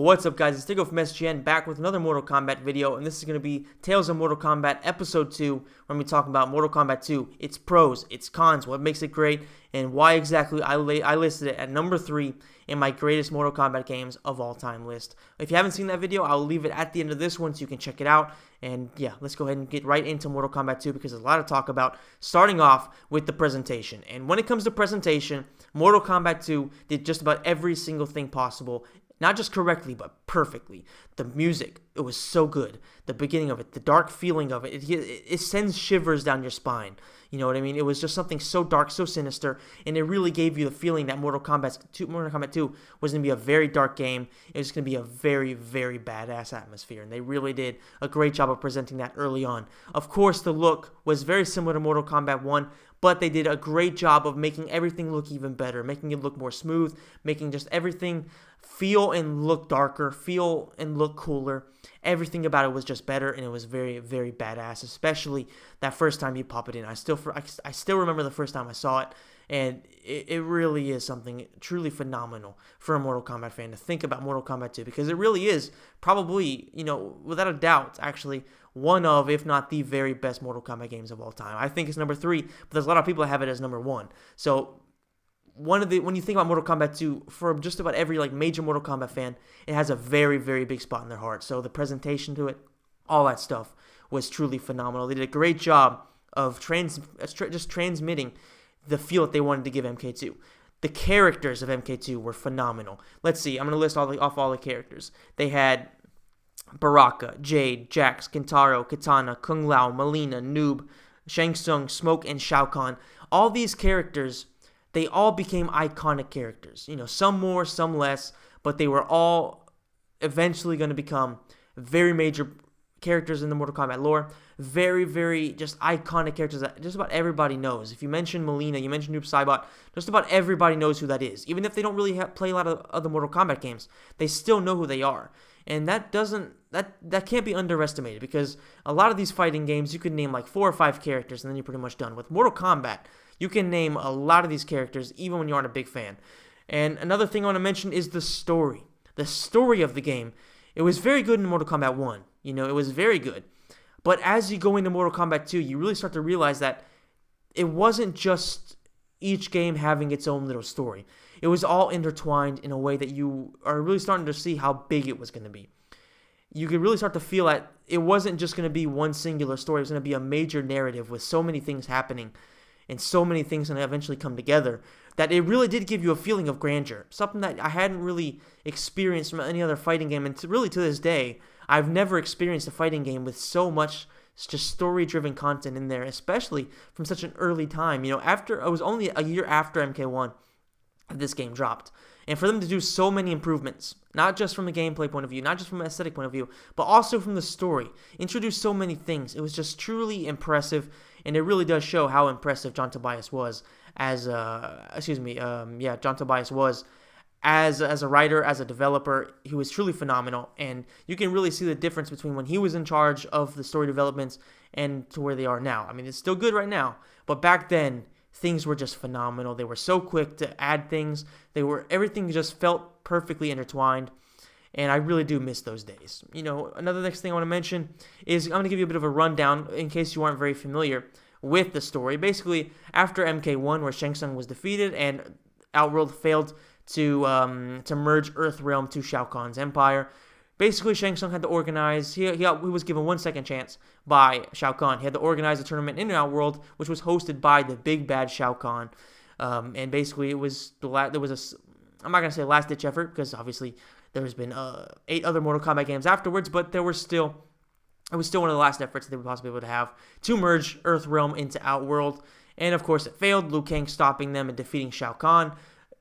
What's up, guys? It's Diggo from SGN back with another Mortal Kombat video, and this is going to be Tales of Mortal Kombat Episode 2, when we talk about Mortal Kombat 2, its pros, its cons, what makes it great, and why exactly I listed it at number 3 in my greatest Mortal Kombat games of all time list. If you haven't seen that video, I'll leave it at the end of this one so you can check it out. And yeah, let's go ahead and get right into Mortal Kombat 2 because there's a lot to talk about, starting off with the presentation. And when it comes to presentation, Mortal Kombat 2 did just about every single thing possible. Not just correctly, but perfectly. The music, it was so good. The beginning of it, the dark feeling of it, it sends shivers down your spine. You know what I mean? It was just something so dark, so sinister, and it really gave you the feeling that Mortal Kombat 2 was going to be a very dark game. It was going to be a very, very badass atmosphere, and they really did a great job of presenting that early on. Of course, the look was very similar to Mortal Kombat 1, but they did a great job of making everything look even better, making it look more smooth, making just everything feel and look darker, feel and look cooler. Everything about it was just better, and it was very, very badass, especially that first time you pop it in. I still remember the first time I saw it, and it really is something truly phenomenal for a Mortal Kombat fan to think about Mortal Kombat 2, because it really is probably, without a doubt, actually, one of, if not the very best Mortal Kombat games of all time. I think it's number 3, but there's a lot of people that have it as number 1. So when you think about Mortal Kombat 2, for just about every major Mortal Kombat fan, it has a very, very big spot in their heart. So the presentation to it, all that stuff was truly phenomenal. They did a great job of just transmitting the feel that they wanted to give MK2. The characters of MK2 were phenomenal. Let's see, I'm going to list off all the characters. They had Baraka, Jade, Jax, Kintaro, Kitana, Kung Lao, Melina, Noob, Shang Tsung, Smoke, and Shao Kahn. All these characters, they all became iconic characters. Some more, some less, but they were all eventually going to become very major characters in the Mortal Kombat lore. Very, very just iconic characters that just about everybody knows. If you mention Melina, you mention Noob Saibot, just about everybody knows who that is. Even if they don't really play a lot of other Mortal Kombat games, they still know who they are. And that can't be underestimated, because a lot of these fighting games, you could name 4 or 5 characters and then you're pretty much done. With Mortal Kombat, you can name a lot of these characters even when you aren't a big fan. And another thing I want to mention is the story. The story of the game. It was very good in Mortal Kombat 1. It was very good. But as you go into Mortal Kombat 2, you really start to realize that it wasn't just each game having its own little story. It was all intertwined in a way that you are really starting to see how big it was going to be. You could really start to feel that it wasn't just going to be one singular story. It was going to be a major narrative with so many things happening and so many things going to eventually come together, that it really did give you a feeling of grandeur. Something that I hadn't really experienced from any other fighting game. And really to this day, I've never experienced a fighting game with so much just story-driven content in there, especially from such an early time. It was only a year after MK1 that this game dropped. And for them to do so many improvements, not just from a gameplay point of view, not just from an aesthetic point of view, but also from the story, introduce so many things. It was just truly impressive, and it really does show how impressive John Tobias was as John Tobias was as a writer, as a developer. He was truly phenomenal, and you can really see the difference between when he was in charge of the story developments and to where they are now. I mean, it's still good right now, but back then, things were just phenomenal. They were so quick to add things. Everything just felt perfectly intertwined, and I really do miss those days. Another next thing I want to mention is I'm going to give you a bit of a rundown in case you aren't very familiar with the story. Basically, after MK1, where Shang Tsung was defeated and Outworld failed to merge Earthrealm to Shao Kahn's empire, basically, Shang Tsung had to organize. He was given 1 second chance by Shao Kahn. He had to organize a tournament in Outworld, which was hosted by the big bad Shao Kahn. And basically, I'm not gonna say last ditch effort, because obviously there's been 8 other Mortal Kombat games afterwards, but it was still one of the last efforts that they would possibly be able to have to merge Earthrealm into Outworld. And of course, it failed. Liu Kang stopping them and defeating Shao Kahn.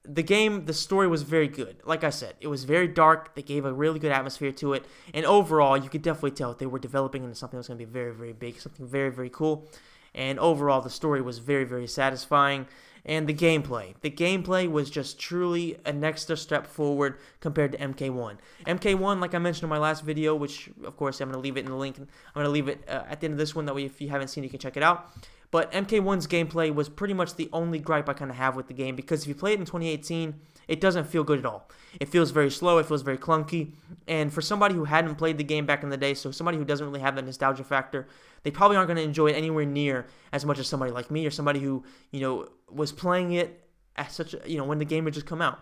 The story was very good. Like I said, it was very dark. They gave a really good atmosphere to it. And overall, you could definitely tell they were developing into something that was going to be very, very big, something very, very cool. And overall, the story was very, very satisfying. And the gameplay was just truly an extra step forward compared to MK1. MK1, like I mentioned in my last video, which, of course, I'm going to leave it in the link. I'm going to leave it at the end of this one. That way, if you haven't seen it, you can check it out. But MK1's gameplay was pretty much the only gripe I kind of have with the game, because if you play it in 2018, it doesn't feel good at all. It feels very slow, it feels very clunky, and for somebody who hadn't played the game back in the day, so somebody who doesn't really have that nostalgia factor, they probably aren't going to enjoy it anywhere near as much as somebody like me or somebody who, was playing it at when the game had just come out.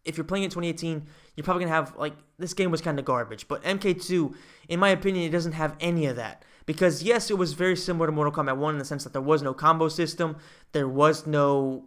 If you're playing it in 2018, you're probably going to have, this game was kind of garbage. But MK2, in my opinion, it doesn't have any of that. Because, yes, it was very similar to Mortal Kombat 1 in the sense that there was no combo system. There was no,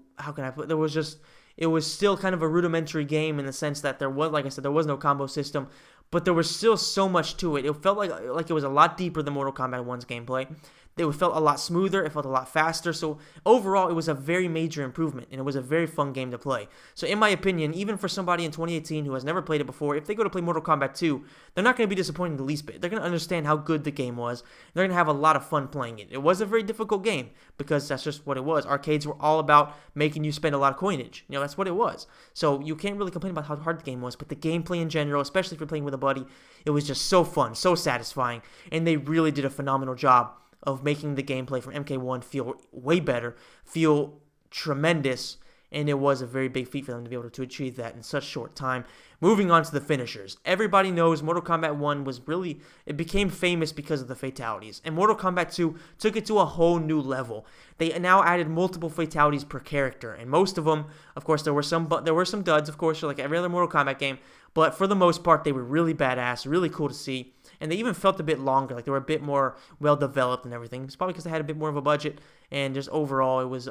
it was still kind of a rudimentary game in the sense that there was, like I said, there was no combo system. But there was still so much to it. It felt like it was a lot deeper than Mortal Kombat 1's gameplay. It felt a lot smoother. It felt a lot faster. So overall, it was a very major improvement, and it was a very fun game to play. So in my opinion, even for somebody in 2018 who has never played it before, if they go to play Mortal Kombat 2, they're not going to be disappointed the least bit. They're going to understand how good the game was. They're going to have a lot of fun playing it. It was a very difficult game because that's just what it was. Arcades were all about making you spend a lot of coinage. That's what it was. So you can't really complain about how hard the game was, but the gameplay in general, especially if you're playing with a buddy, it was just so fun, so satisfying, and they really did a phenomenal job of making the gameplay from MK1 feel way better, feel tremendous, and it was a very big feat for them to be able to achieve that in such short time. Moving on to the finishers. Everybody knows Mortal Kombat 1 it became famous because of the fatalities, and Mortal Kombat 2 took it to a whole new level. They now added multiple fatalities per character, and most of them, of course, there were some duds, of course, like every other Mortal Kombat game, but for the most part, they were really badass, really cool to see. And they even felt a bit longer, like they were a bit more well-developed and everything. It's probably because they had a bit more of a budget, and just overall, it was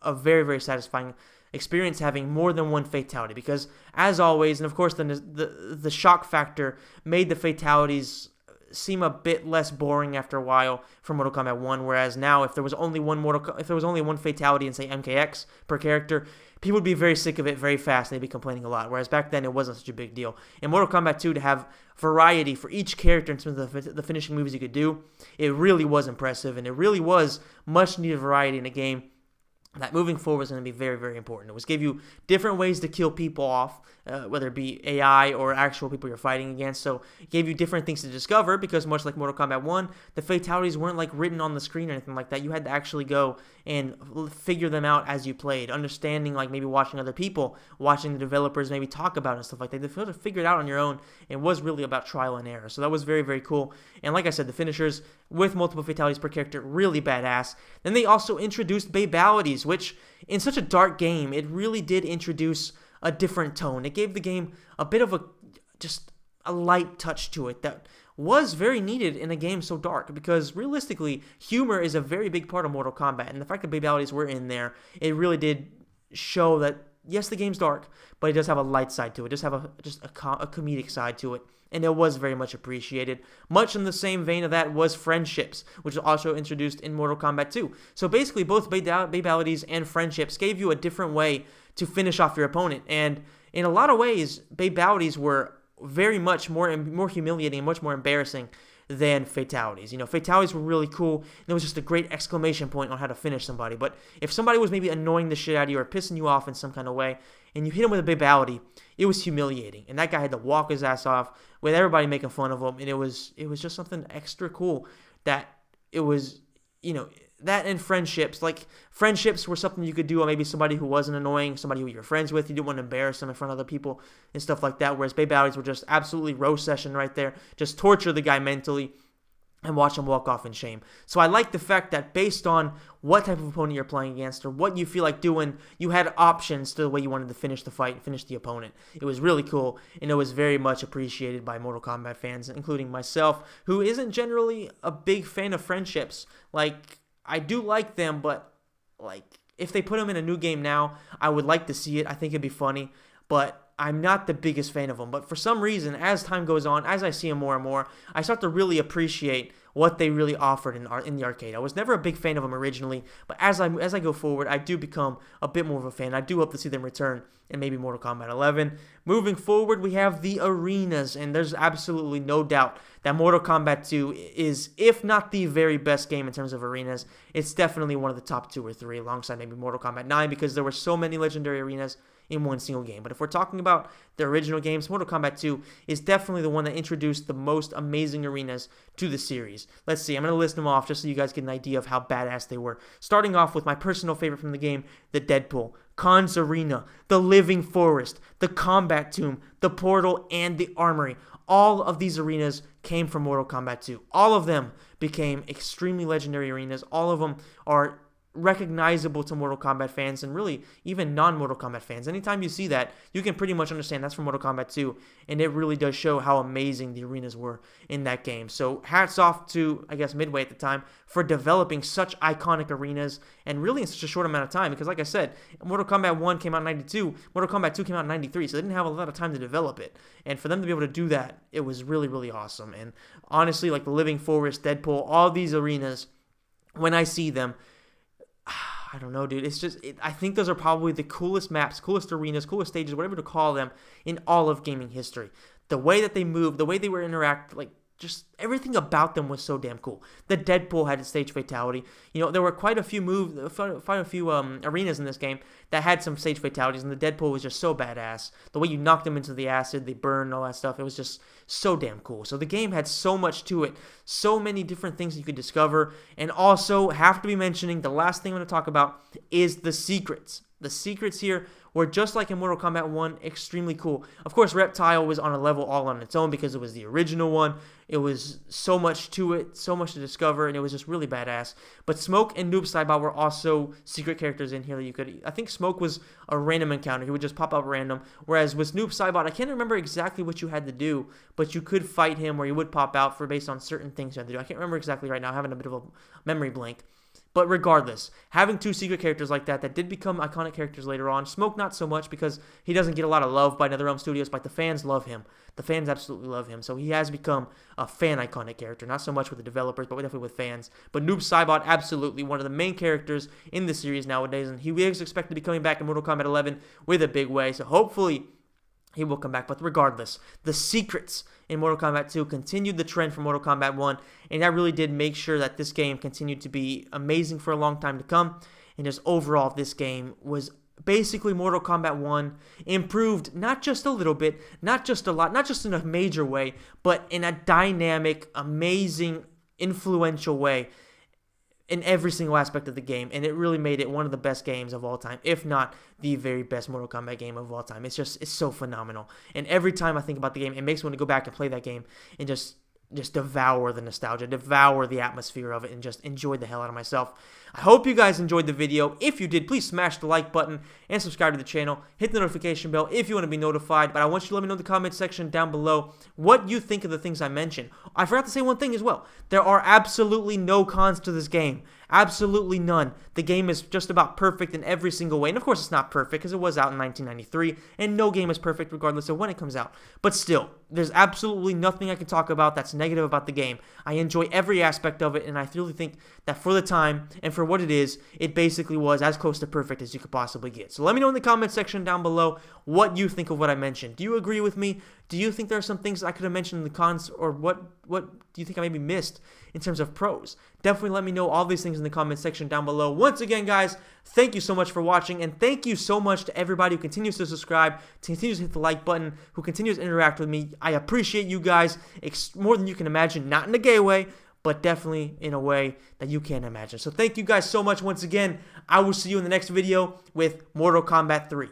a very, very satisfying experience having more than one fatality. Because, as always, and of course, the shock factor made the fatalities seem a bit less boring after a while for Mortal Kombat 1, whereas now, if there was only one fatality in, say, MKX per character, people would be very sick of it very fast, and they'd be complaining a lot, whereas back then it wasn't such a big deal. In Mortal Kombat 2, to have variety for each character in terms of the finishing moves you could do, it really was impressive, and it really was much needed variety in a game that moving forward was going to be very, very important. It was give you different ways to kill people off, whether it be AI or actual people you're fighting against. So it gave you different things to discover because much like Mortal Kombat 1, the fatalities weren't written on the screen or anything like that. You had to actually go and figure them out as you played, understanding maybe watching other people, watching the developers maybe talk about it and stuff like that. You had to figure it out on your own. It was really about trial and error. So that was very, very cool. And like I said, the finishers with multiple fatalities per character, really badass. Then they also introduced babalities, which in such a dark game, it really did introduce a different tone. It gave the game a bit of a light touch to it that was very needed in a game so dark, because realistically, humor is a very big part of Mortal Kombat, and the fact that babalities were in there, it really did show that, yes, the game's dark, but it does have a light side to it. It does have a comedic side to it, and it was very much appreciated. Much in the same vein of that was friendships, which was also introduced in Mortal Kombat 2. So basically, both babalities and friendships gave you a different way to finish off your opponent, and in a lot of ways, babalities were very much more humiliating and much more embarrassing than fatalities. Fatalities were really cool, and it was just a great exclamation point on how to finish somebody. But if somebody was maybe annoying the shit out of you or pissing you off in some kind of way, and you hit him with a babality, it was humiliating. And that guy had to walk his ass off with everybody making fun of him, and it was just something extra cool that it was, that and friendships. Friendships were something you could do on maybe somebody who wasn't annoying, somebody who you were friends with. You didn't want to embarrass them in front of other people and stuff like that. Whereas babalities were just absolutely roast session right there. Just torture the guy mentally and watch him walk off in shame. So I like the fact that based on what type of opponent you're playing against or what you feel like doing, you had options to the way you wanted to finish the fight, finish the opponent. It was really cool, and it was very much appreciated by Mortal Kombat fans, including myself, who isn't generally a big fan of friendships. I do like them, but if they put them in a new game now, I would like to see it. I think it'd be funny, but I'm not the biggest fan of them. But for some reason, as time goes on, as I see them more and more, I start to really appreciate what they really offered in the arcade. I was never a big fan of them originally, but as I go forward, I do become a bit more of a fan. I do hope to see them return in maybe Mortal Kombat 11. Moving forward, we have the arenas, and there's absolutely no doubt that Mortal Kombat 2 is, if not the very best game in terms of arenas, it's definitely one of the top 2 or 3 alongside maybe Mortal Kombat 9, because there were so many legendary arenas in one single game. But if we're talking about the original games, Mortal Kombat 2 is definitely the one that introduced the most amazing arenas to the series. Let's see, I'm going to list them off just so you guys get an idea of how badass they were. Starting off with my personal favorite from the game, the Deadpool, Khan's Arena, the Living Forest, the Combat Tomb, the Portal, and the Armory. All of these arenas came from Mortal Kombat 2. All of them became extremely legendary arenas. All of them are recognizable to Mortal Kombat fans and really even non-Mortal Kombat fans. Anytime you see that, you can pretty much understand that's from Mortal Kombat 2, and it really does show how amazing the arenas were in that game. So hats off to, I guess, Midway at the time for developing such iconic arenas and really in such a short amount of time, because like I said, Mortal Kombat 1 came out in 92, Mortal Kombat 2 came out in 93, so they didn't have a lot of time to develop it. And for them to be able to do that, it was really, really awesome. And honestly, like the Living Forest, Deadpool, all these arenas, when I see them, I don't know, dude. It's just, I think those are probably the coolest maps, coolest arenas, coolest stages, whatever to call them, in all of gaming history. The way that they moved, the way they were interact, like, just everything about them was so damn cool. The Deadpool had a stage fatality. You know, there were quite a few arenas in this game that had some stage fatalities, and the Deadpool was just so badass. The way you knocked them into the acid, they burned, all that stuff, it was just so damn cool. So the game had so much to it, so many different things you could discover, and also have to be mentioning, the last thing I'm going to talk about is the secrets. The secrets here were just like in Mortal Kombat 1, extremely cool. Of course, Reptile was on a level all on its own because it was the original one. It was so much to it, so much to discover, and it was just really badass. But Smoke and Noob Saibot were also secret characters in here that you could... I think Smoke was a random encounter. He would just pop up random. Whereas with Noob Saibot, I can't remember exactly what you had to do, but you could fight him or he would pop out for based on certain things you had to do. I can't remember exactly right now. I'm having a bit of a memory blank. But regardless, having two secret characters like that did become iconic characters later on. Smoke not so much because he doesn't get a lot of love by NetherRealm Studios, but the fans love him. The fans absolutely love him. So he has become a fan iconic character. Not so much with the developers, but definitely with fans. But Noob Saibot, absolutely one of the main characters in the series nowadays. And he is expected to be coming back in Mortal Kombat 11 with a big way. So hopefully he will come back. But regardless, the secrets in Mortal Kombat 2 continued the trend from Mortal Kombat 1, and that really did make sure that this game continued to be amazing for a long time to come. And just overall, this game was basically Mortal Kombat 1 improved not just a little bit, not just a lot, not just in a major way, but in a dynamic, amazing, influential way in every single aspect of the game, and it really made it one of the best games of all time, if not the very best Mortal Kombat game of all time. It's so phenomenal, and every time I think about the game, it makes me want to go back and play that game and just devour the nostalgia, devour the atmosphere of it, and just enjoy the hell out of myself. I hope you guys enjoyed the video. If you did, please smash the like button and subscribe to the channel. Hit the notification bell if you want to be notified. But I want you to let me know in the comment section down below what you think of the things I mentioned. I forgot to say one thing as well. There are absolutely no cons to this game. Absolutely none. The game is just about perfect in every single way. And of course it's not perfect because it was out in 1993. And no game is perfect regardless of when it comes out. But still, there's absolutely nothing I can talk about that's negative about the game. I enjoy every aspect of it. And I really think that for the time and for what it is, it basically was as close to perfect as you could possibly get. So let me know in the comment section down below what you think of what I mentioned. Do you agree with me? Do you think there are some things I could have mentioned in the cons, or what do you think I maybe missed in terms of pros? Definitely let me know all these things in the comment section down below. Once again, guys, thank you so much for watching, and thank you so much to everybody who continues to subscribe, continues to hit the like button, who continues to interact with me. I appreciate you guys more than you can imagine, not in a gay way, but definitely in a way that you can't imagine. So thank you guys so much once again. I will see you in the next video with Mortal Kombat 3.